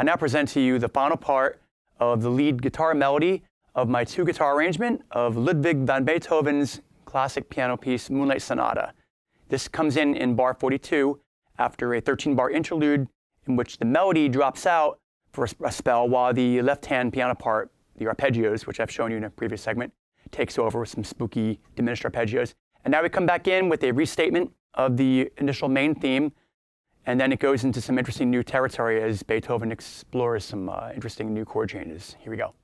I now present to you the final part of the lead guitar melody of my two-guitar arrangement of Ludwig van Beethoven's classic piano piece, Moonlight Sonata. This comes in bar 42 after a 13-bar interlude in which the melody drops out for a spell while the left-hand piano part, the arpeggios, which I've shown you in a previous segment, takes over with some spooky diminished arpeggios. And now we come back in with a restatement of the initial main theme, and then it goes into some interesting new territory as Beethoven explores some interesting new chord changes. Here we go.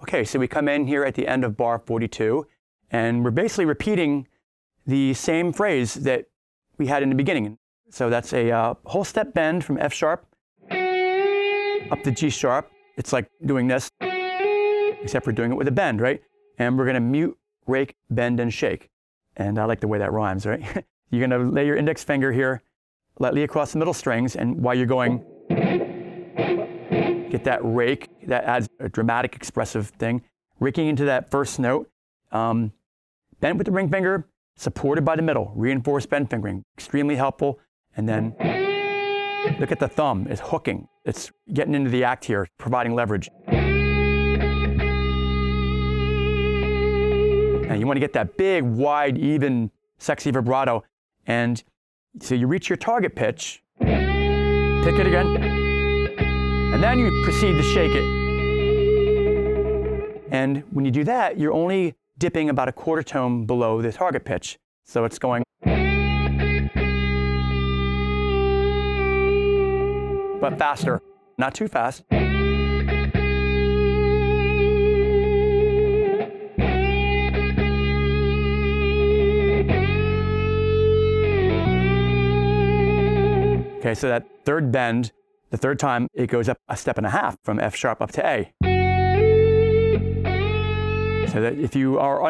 Okay, so we come in here at the end of bar 42, and we're basically repeating the same phrase that we had in the beginning. So that's a whole step bend from F sharp up to G sharp. It's like doing this, except we're doing it with a bend, right? And we're gonna mute, rake, bend, and shake. And I like the way that rhymes, right? You're gonna lay your index finger here lightly across the middle strings, and while you're going, get that rake, that adds a dramatic expressive thing, raking into that first note, bent with the ring finger, supported by the middle, reinforced bend fingering, extremely helpful. And then look at the thumb, it's hooking. It's getting into the act here, providing leverage. And you want to get that big, wide, even, sexy vibrato. And so you reach your target pitch, pick it again, and then you proceed to shake it. And when you do that, you're only dipping about a quarter tone below the target pitch. So it's going, but faster, not too fast. Okay, so that third bend, the third time, it goes up a step and a half from F sharp up to A. So that if you are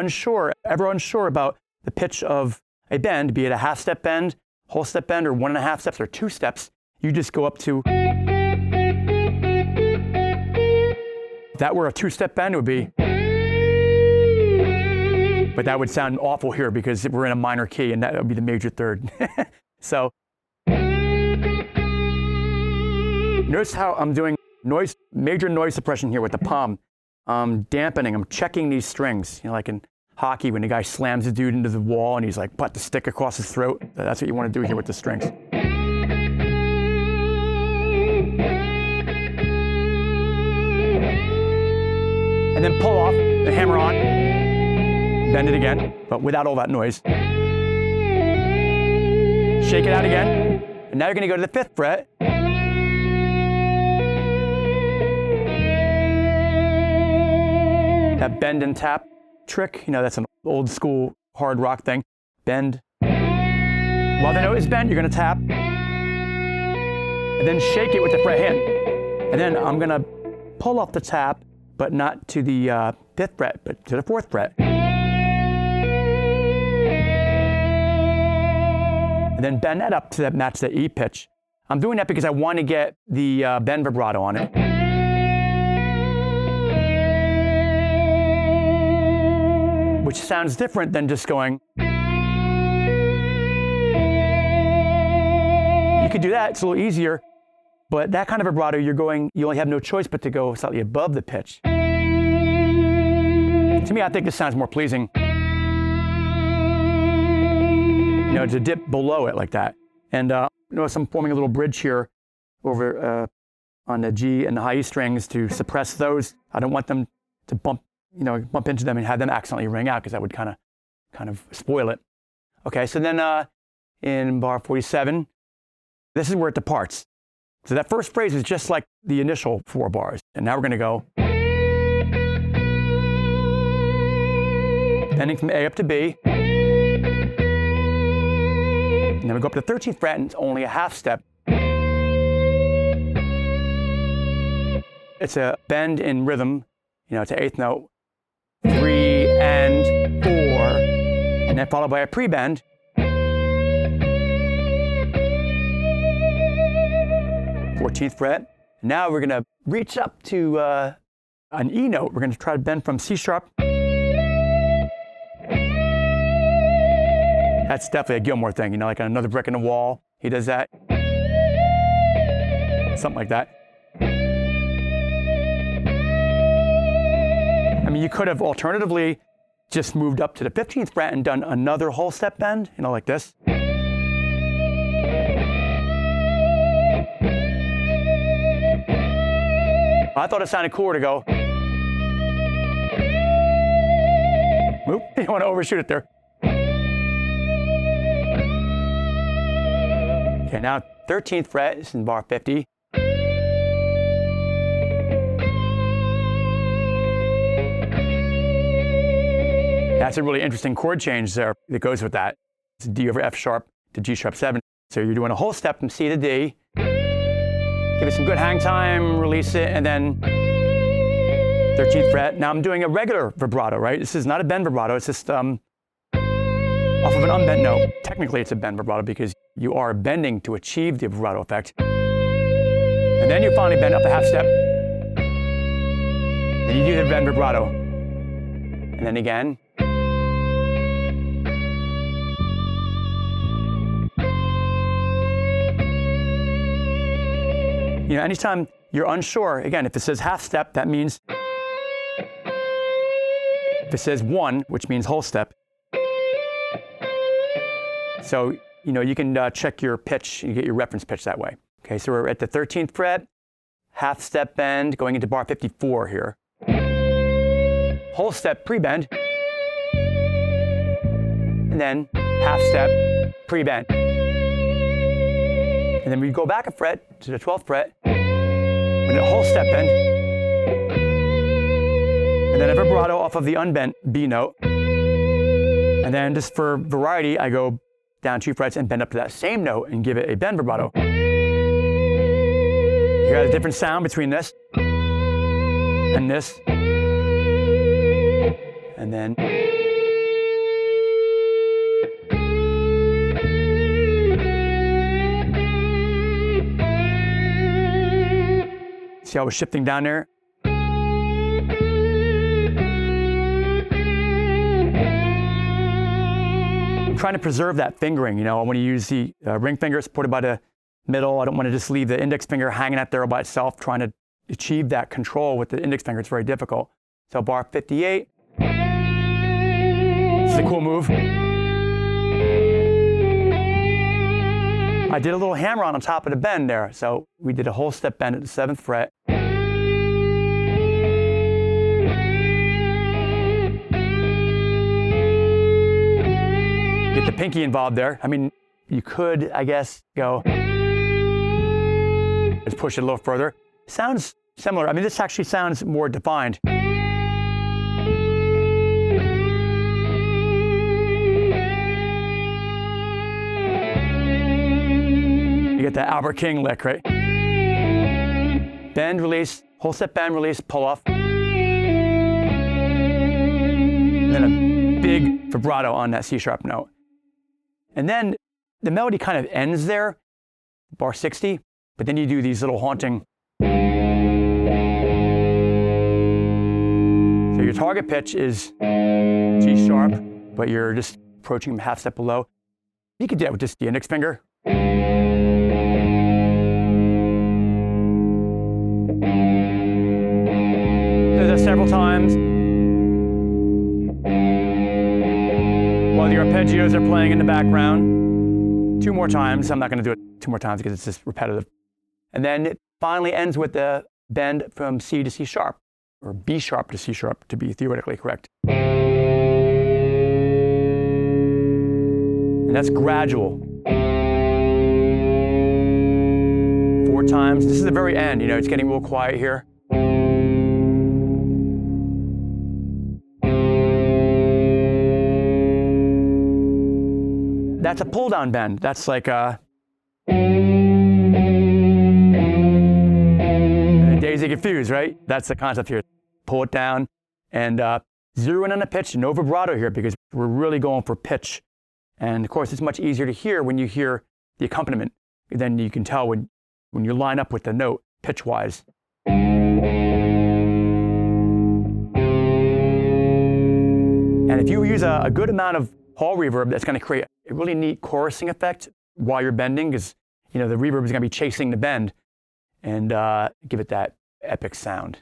ever unsure about the pitch of a bend, be it a half step bend, whole step bend, or 1.5 steps, or 2 steps, you just go up to, if that were a 2-step bend, it would be, but that would sound awful here because we're in a minor key and that would be the major third. So Notice how I'm doing major noise suppression here with the palm. Dampening, I'm checking these strings. Like in hockey when the guy slams the dude into the wall and he's like, put the stick across his throat. That's what you want to do here with the strings. And then pull off, the hammer on, bend it again, but without all that noise. Shake it out again, and now you're going to go to the 5th fret. That bend and tap trick, that's an old school hard rock thing. Bend. While the note is bent, you're going to tap, and then shake it with the fret hand. And then I'm going to pull off the tap, but not to the 5th fret, but to the 4th fret. And then bend that up to match the E pitch. I'm doing that because I want to get the bend vibrato on it. Which sounds different than just going. You could do that, it's a little easier. But that kind of vibrato, you only have no choice but to go slightly above the pitch. To me, I think this sounds more pleasing. To dip below it like that. And notice I'm forming a little bridge here over on the G and the high E strings to suppress those. I don't want them to bump into them and have them accidentally ring out because that would kind of spoil it. Okay, so then in bar 47, this is where it departs. So that first phrase is just like the initial 4 bars. And now we're going to go bending from A up to B. And then we go up to the 13th fret and it's only a half step. It's a bend in rhythm, to 8th note, 3 and 4, and then followed by a pre-bend. 14th fret. Now we're going to reach up to an E note. We're going to try to bend from C sharp. That's definitely a Gilmour thing, like another brick in the wall. He does that. Something like that. I mean, you could have alternatively just moved up to the 15th fret and done another whole step bend, like this. I thought it sounded cooler to go. Oop, you don't want to overshoot it there. Okay, now 13th fret is in bar 50. That's a really interesting chord change there that goes with that. It's D over F sharp to G sharp 7. So you're doing a whole step from C to D. Give it some good hang time, release it, and then 13th fret. Now I'm doing a regular vibrato, right? This is not a bend vibrato. It's just off of an unbent note. Technically, it's a bend vibrato because you are bending to achieve the vibrato effect. And then you finally bend up a half step. Then you do the bend vibrato. And then again. Anytime you're unsure, again, if it says half step, that means if it says 1, which means whole step. So, you can check your pitch and get your reference pitch that way. Okay, so we're at the 13th fret, half step bend, going into bar 54 here. Whole step pre-bend, and then half step pre-bend. And then we go back a fret to the 12th fret, with a whole step bend, and then a vibrato off of the unbent B note. And then just for variety, I go down 2 frets and bend up to that same note and give it a bend vibrato. You got a different sound between this and this. And then see how I was shifting down there? I'm trying to preserve that fingering, I want to use the ring finger supported by the middle. I don't want to just leave the index finger hanging out there by itself, trying to achieve that control with the index finger. It's very difficult. So bar 58. This is a cool move. I did a little hammer on top of the bend there. So we did a whole step bend at the 7th fret. Get the pinky involved there. I mean, you could, I guess, go, let's push it a little further. Sounds similar. I mean, this actually sounds more defined. You get that Albert King lick, right? Bend, release, whole step bend, release, pull off. And then a big vibrato on that C sharp note. And then the melody kind of ends there, bar 60, but then you do these little haunting. So your target pitch is G sharp, but you're just approaching a half step below. You could do that with just the index finger. Do that several times. While the arpeggios are playing in the background. 2 more times. I'm not going to do it 2 more times because it's just repetitive. And then it finally ends with the bend from C to C sharp, or B sharp to C sharp to be theoretically correct. And that's gradual. 4 times. This is the very end. You know, it's getting real quiet here. That's a pull down bend. That's like a Daisy Confused, right? That's the concept here. Pull it down and zero in on the pitch, no vibrato here because we're really going for pitch. And of course, it's much easier to hear when you hear the accompaniment. Then you can tell when you line up with the note pitch-wise. And if you use a good amount of hall reverb, that's going to create a really neat chorusing effect while you're bending, because the reverb is going to be chasing the bend and give it that epic sound.